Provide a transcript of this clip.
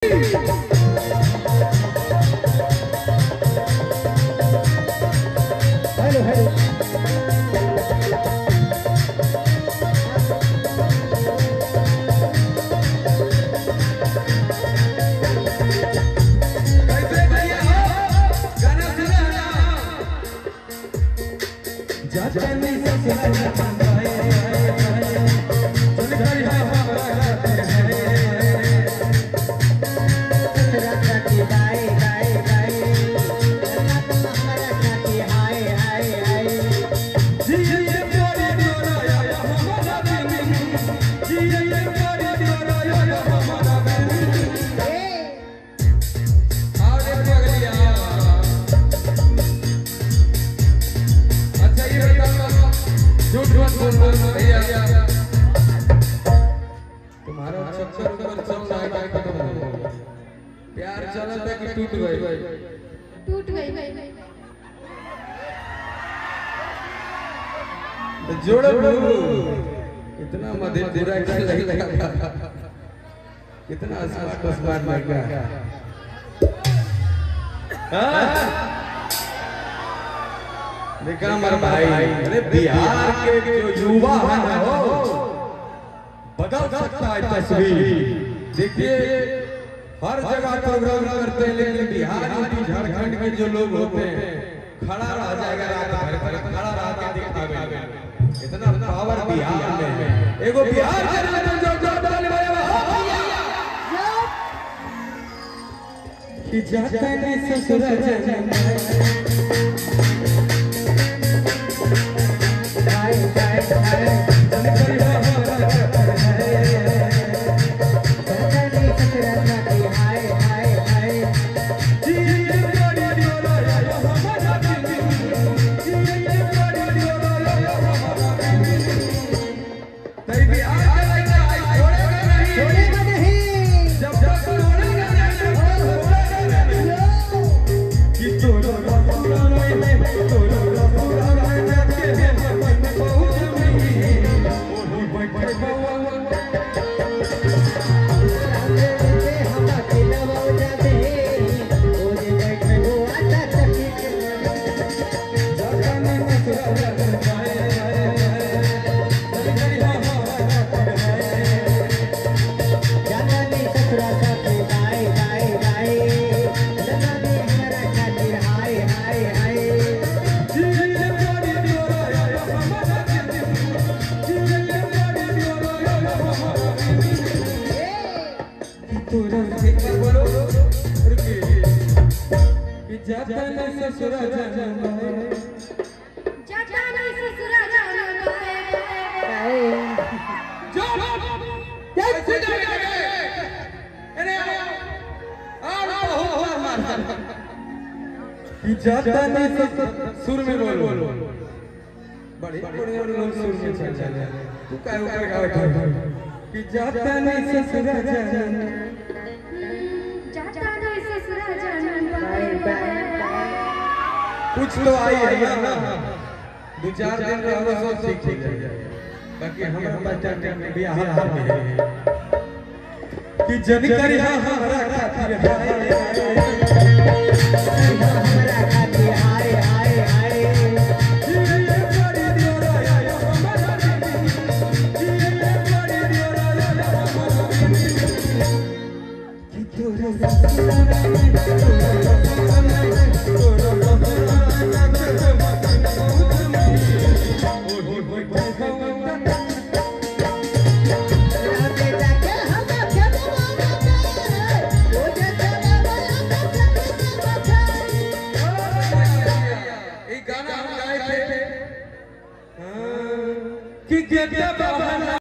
Hello hello तुम्हारा चक्कर ऊपर चल रहा है खत्म हो गया। प्यार चला था कि टूट गई तो जोड़ो इतना मधुर दिरा का लगा कितना स्मार्ट लग गया। देखा हमारा भाई, अरे बिहार के जो युवा है ना वो बदल सकता है तस्वीर। देखिए हर जगह प्रोग्राम करते हैं लेकिन बिहार यूपी झारखंड के जो लोग होते हैं खड़ा रह जाएगा रात भर खड़ा रह के दिखावे। इतना पावर बिहार में एगो बिहार के नाम जो डाल कि जाता है ससुर जाता नहीं सुर में बोलो बड़े लोग सुर में चल जाते हैं। तू काय ऊपर गावे कि जाता नहीं ससुरा कुछ तो आई है ना 2-4 दिन रहो सब ठीक जाएगा। बाकी हमरा बच्चा के बियाह में कि जन करी हमरा खातिर कि